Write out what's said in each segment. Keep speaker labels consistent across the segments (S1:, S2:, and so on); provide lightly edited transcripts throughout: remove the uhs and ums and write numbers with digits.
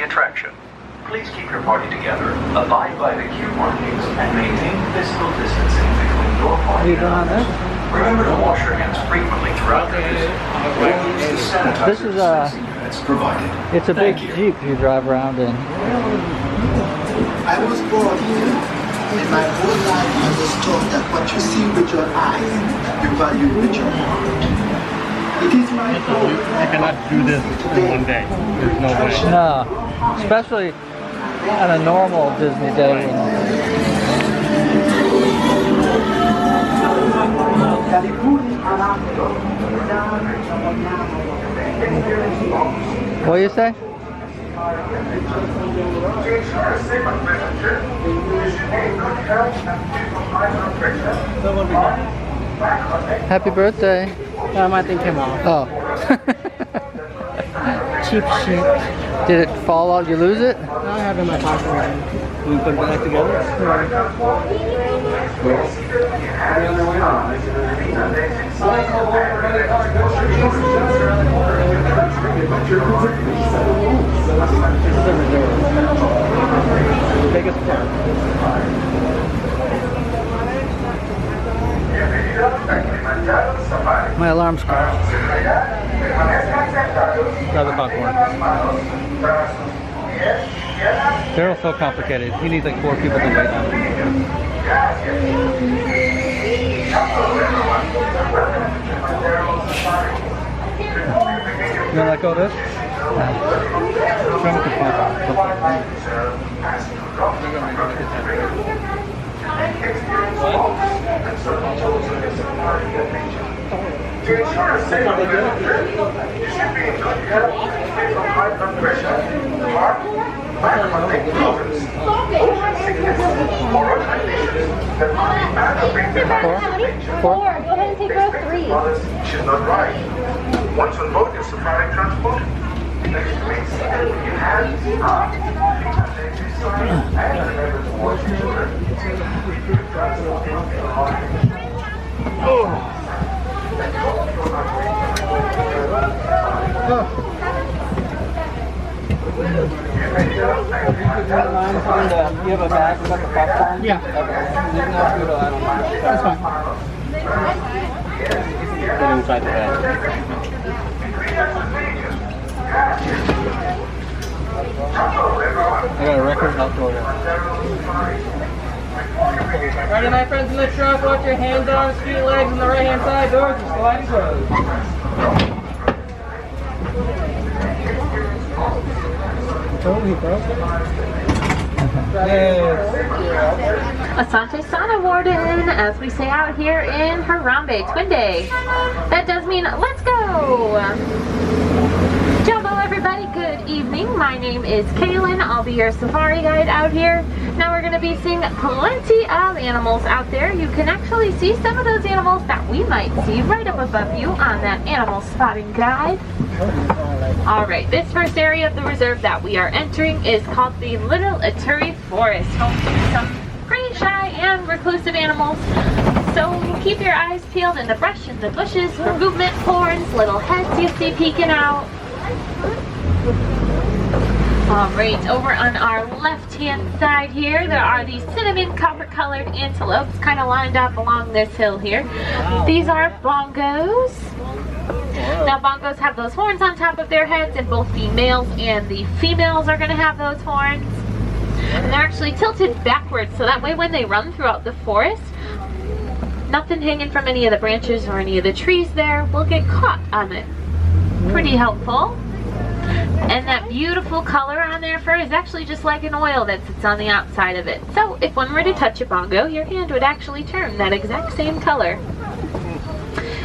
S1: attraction. Please keep your party together, abide by the queue markings, and maintain physical distancing between your party and others. Remember to wash your hands frequently throughout your visit. Use the sanitizer
S2: This is
S1: units provided.
S2: it's a big Jeep you drive around in.
S3: I was born here, and my whole life I was taught that what you see with your eyes, you value with your heart. It is my hope.
S4: You cannot do this in one day. There's no way.
S2: No, especially on a normal Disney day. What do you say? Happy birthday.
S5: My thing came off.
S2: Oh.
S5: Cheap shit.
S2: Did it fall out? You lose it?
S5: I have it in my pocket right now.
S4: We put it back together?
S5: The biggest part.
S2: My alarm's gone.
S4: Grab the popcorn. Daryl's so complicated. He needs like 4 people to wait on him. You wanna let go of this? Try with the
S1: To ensure a safe and pleasant trip, you should be in good health, free from high blood pressure, heart, microbiome problems, motion sickness, or other conditions that might be bad or bring them harm to nature.
S6: Go ahead and take row 3.
S1: Mothers should not ride. Once on board your safari transport, next to me, you have arms, feet and legs inside, and remember to wash your children.
S5: You have a bag with the popcorn? Yeah. That's fine.
S4: Put it inside the bag. I got a record outdoor.
S5: Alrighty, my friends in the truck, watch your hands, arms, feet, legs on the right hand side. Doors are sliding closed.
S6: Asante Sana Warden, as we say out here in Harambe, Twin Day. That does mean let's go! Jumbo everybody, good evening. My name is Kaylin. I'll be your safari guide out here. Now we're going to be seeing plenty of animals out there. You can actually see some of those animals that we might see right up above you on that animal spotting guide. Alright, this first area of the reserve that we are entering is called the Little Aturi Forest, home to some pretty shy and reclusive animals. So keep your eyes peeled in the brush and the bushes for movement, horns, little heads you see peeking out. Alright, over on our left-hand side here, there are these cinnamon copper-colored antelopes kind of lined up along this hill here. These are bongos. Now bongos have those horns on top of their heads, and both the males and the females are going to have those horns. And they're actually tilted backwards, so that way when they run throughout the forest, nothing hanging from any of the branches or any of the trees there will get caught on it. Pretty helpful. And that beautiful color on their fur is actually just like an oil that sits on the outside of it. So if one were to touch a bongo, your hand would actually turn that exact same color.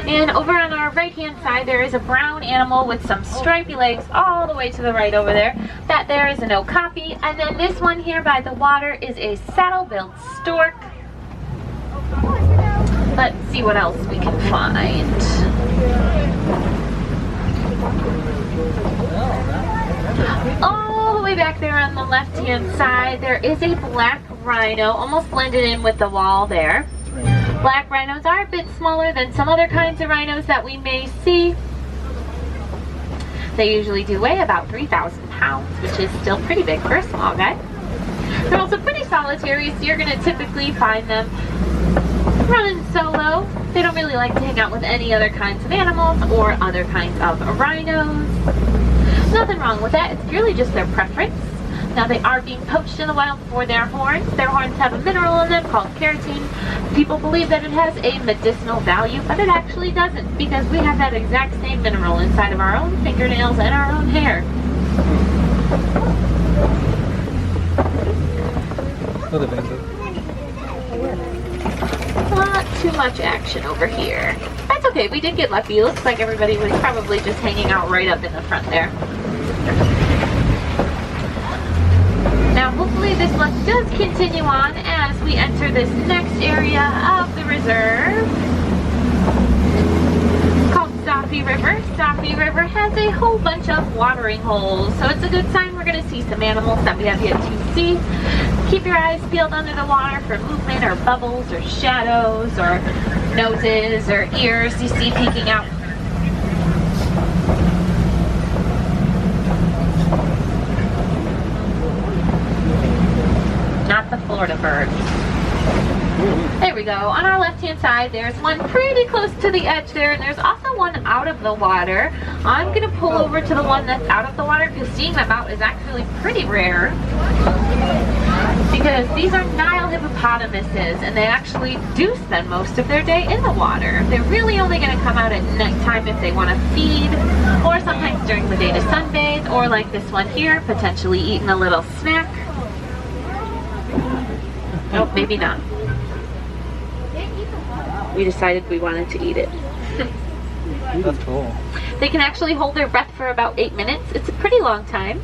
S6: And over on our right hand side there is a brown animal with some stripy legs all the way to the right over there. That there is an okapi. And then this one here by the water is a saddle-billed stork. Let's see what else we can find. All the way back there on the left hand side there is a black rhino, almost blended in with the wall there. Black rhinos are a bit smaller than some other kinds of rhinos that we may see. They usually do weigh about 3,000 pounds, which is still pretty big for a small guy. They're also pretty solitary, so you're going to typically find them running solo. They don't really like to hang out with any other kinds of animals or other kinds of rhinos. Nothing wrong with that. It's purely just their preference. Now, they are being poached in the wild for their horns. Their horns have a mineral in them called keratin. People believe that it has a medicinal value, but it actually doesn't, because we have that exact same mineral inside of our own fingernails and our own hair. Not too much action over here. That's okay, we did get lucky. It looks like everybody was probably just hanging out right up in the front there. Now, hopefully this one does continue on as we enter this next area of the reserve. It's called Stoffy River. Stoffy River has a whole bunch of watering holes, so it's a good sign we're going to see some animals that we have yet to see. Keep your eyes peeled under the water for movement or bubbles or shadows or noses or ears you see peeking out. Not the Florida birds. There we go. On our left-hand side, there's one pretty close to the edge there, and there's also one out of the water. I'm going to pull over to the one that's out of the water because seeing them out is actually pretty rare. Because these are Nile hippopotamuses, and they actually do spend most of their day in the water. They're really only going to come out at nighttime if they want to feed, or sometimes during the day to sunbathe, or like this one here, potentially eating a little snack. Nope, maybe not. We decided we wanted to eat it.
S2: That's cool.
S6: They can actually hold their breath for about 8 minutes. It's a pretty long time.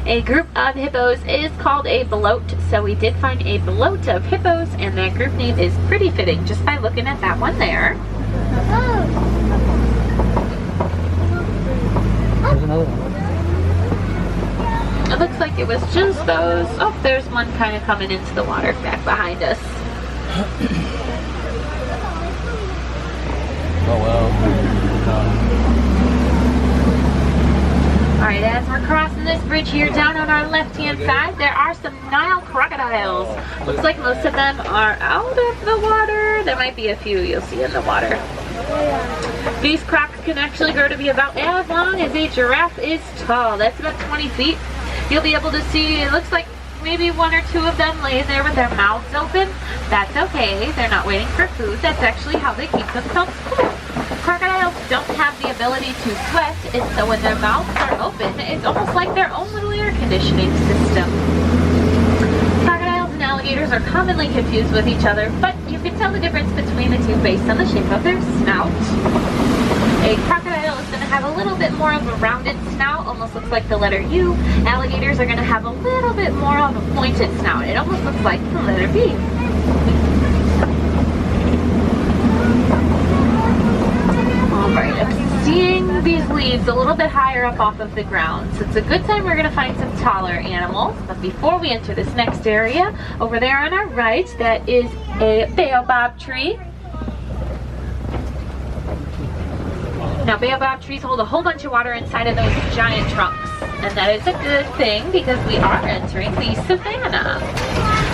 S6: A group of hippos is called a bloat, so we did find a bloat of hippos, and that group name is pretty fitting just by looking at that one there.
S2: There's another one.
S6: It looks like it was just those. Oh, there's one kind of coming into the water back behind us.
S2: Oh well.
S6: Alright, as we're crossing this bridge here, down on our left-hand side, there are some Nile crocodiles. Looks like most of them are out of the water. There might be a few you'll see in the water. These crocs can actually grow to be about as long as a giraffe is tall. That's about 20 feet. You'll be able to see, it looks like maybe one or two of them lay there with their mouths open. That's okay. They're not waiting for food. That's actually how they keep themselves cool. Crocodiles don't have the ability to sweat, and so when their mouths are open, it's almost like their own little air conditioning system. Crocodiles and alligators are commonly confused with each other, but you can tell the difference between the two based on the shape of their snout. A crocodile is going to have a little bit more of a rounded snout, almost looks like the letter U. Alligators are going to have a little bit more of a pointed snout. It almost looks like the letter B. Alright, I'm seeing these leaves a little bit higher up off of the ground, so it's a good time we're going to find some taller animals. But before we enter this next area, over there on our right, that is a baobab tree. Now, baobab trees hold a whole bunch of water inside of those giant trunks, and that is a good thing because we are entering the savannah.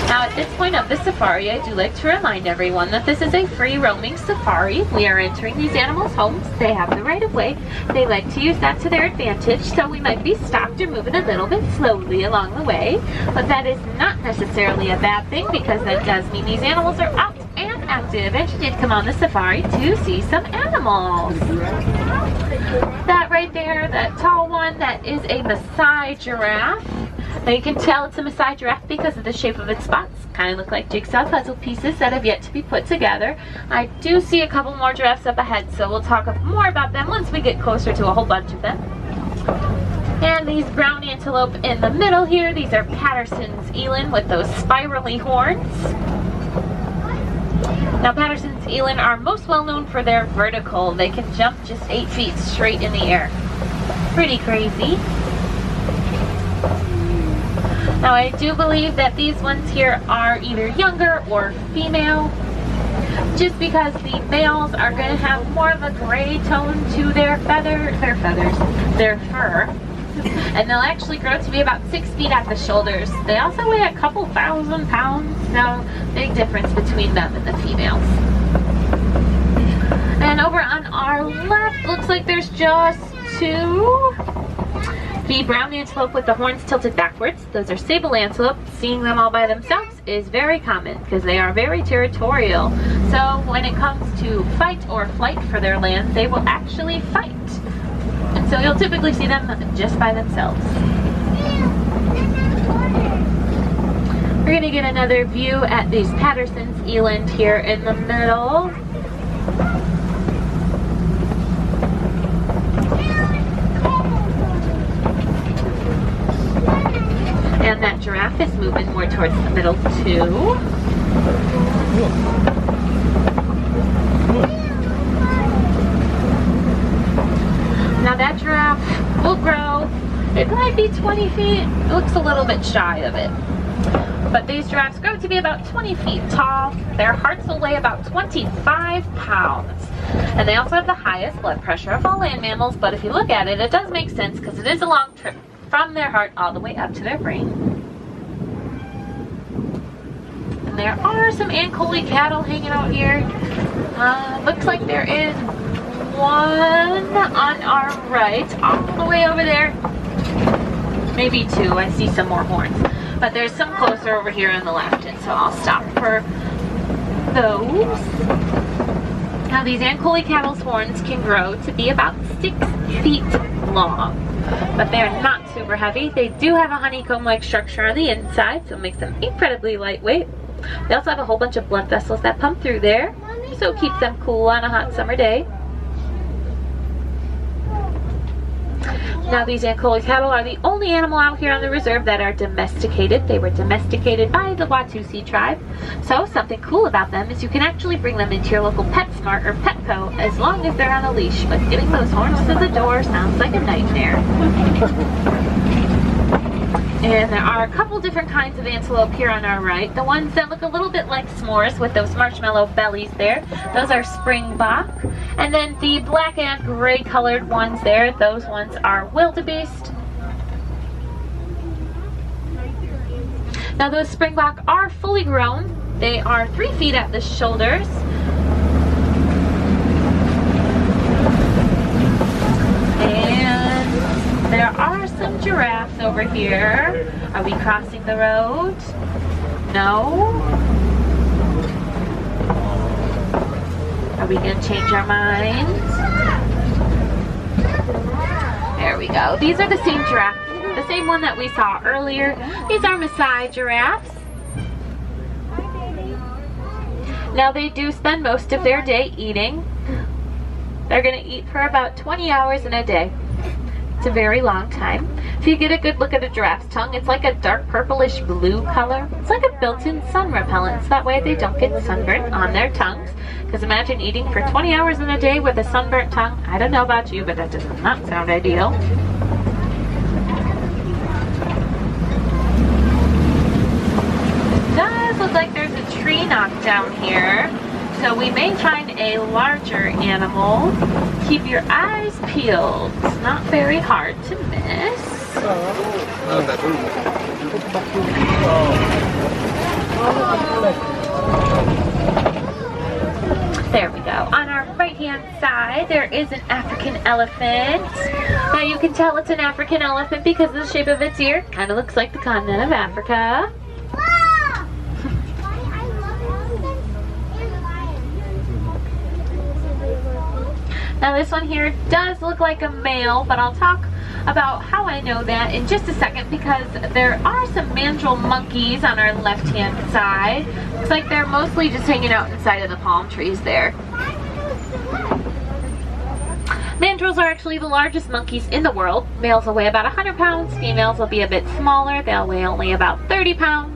S6: Now, at this point of the safari, I do like to remind everyone that this is a free roaming safari. We are entering these animals' homes. They have the right of way. They like to use that to their advantage, so we might be stopped or moving a little bit slowly along the way. But that is not necessarily a bad thing because that does mean these animals are out and active, and you did come on the safari to see some animals. That right there, that tall one, that is a Maasai giraffe. Now you can tell it's a Maasai giraffe because of the shape of its spots. Kind of look like jigsaw puzzle pieces that have yet to be put together. I do see a couple more giraffes up ahead, so we'll talk more about them once we get closer to a whole bunch of them. And these brown antelope in the middle here, these are Patterson's eland with those spirally horns. Now, Patterson's eland are most well known for their vertical. They can jump just 8 feet straight in the air. Pretty crazy. Now I do believe that these ones here are either younger or female, just because the males are going to have more of a gray tone to their fur, and they'll actually grow to be about 6 feet at the shoulders. They also weigh a couple thousand pounds, so big difference between them and the females. And over on our left, looks like there's just 2. The brown antelope with the horns tilted backwards, those are sable antelope. Seeing them all by themselves is very common because they are very territorial. So when it comes to fight or flight for their land, they will actually fight. And so you'll typically see them just by themselves. We're going to get another view at these Patterson's eland here in the middle. And that giraffe is moving more towards the middle too. Now that giraffe will grow. It might be 20 feet. It looks a little bit shy of it. But these giraffes grow to be about 20 feet tall. Their hearts will weigh about 25 pounds. And they also have the highest blood pressure of all land mammals. But if you look at it, it does make sense because it is a long trip from their heart all the way up to their brain. And there are some Ankoli cattle hanging out here. Looks like there is one on our right, all the way over there. Maybe 2, I see some more horns. But there's some closer over here on the left, and so I'll stop for those. Now these Ankoli cattle's horns can grow to be about 6 feet long. But they're not super heavy. They do have a honeycomb-like structure on the inside, so it makes them incredibly lightweight. They also have a whole bunch of blood vessels that pump through there, so it keeps them cool on a hot summer day. Now these Ankoli cattle are the only animal out here on the reserve that are domesticated. They were domesticated by the Watusi tribe. So something cool about them is you can actually bring them into your local PetSmart or Petco as long as they're on a leash. But getting those horns to the door sounds like a nightmare. And there are a couple different kinds of antelope here on our right. The ones that look a little bit like s'mores with those marshmallow bellies there, those are springbok. And then the black and gray colored ones there, those ones are wildebeest. Now those springbok are fully grown. They are 3 feet at the shoulders. And there are some giraffes over here. Are we crossing the road? No? Are we going to change our minds? There we go. These are the same giraffe, the same one that we saw earlier. These are Maasai giraffes. Now they do spend most of their day eating. They're going to eat for about 20 hours in a day. It's a very long time. If you get a good look at a giraffe's tongue, it's like a dark purplish blue color. It's like a built-in sun repellent, so that way they don't get sunburnt on their tongues. Because imagine eating for 20 hours in a day with a sunburnt tongue. I don't know about you, but that does not sound ideal. It does look like there's a tree knocked down here. So we may find a larger animal. Keep your eyes peeled. It's not very hard to miss. There we go. On our right-hand side, there is an African elephant. Now you can tell it's an African elephant because of the shape of its ear. Kind of looks like the continent of Africa. Now this one here does look like a male, but I'll talk about how I know that in just a second because there are some mandrill monkeys on our left-hand side. Looks like they're mostly just hanging out inside of the palm trees there. Mandrills are actually the largest monkeys in the world. Males will weigh about 100 pounds, females will be a bit smaller. They'll weigh only about 30 pounds.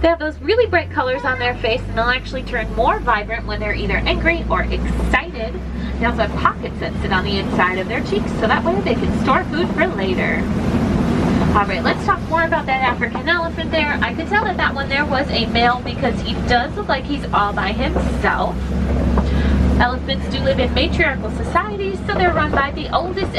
S6: They have those really bright colors on their face, and they'll actually turn more vibrant when they're either angry or excited. They also have pockets that sit on the inside of their cheeks, so that way they can store food for later. Alright, let's talk more about that African elephant there. I could tell that that one there was a male because he does look like he's all by himself. Elephants do live in matriarchal societies, so they're run by the oldest and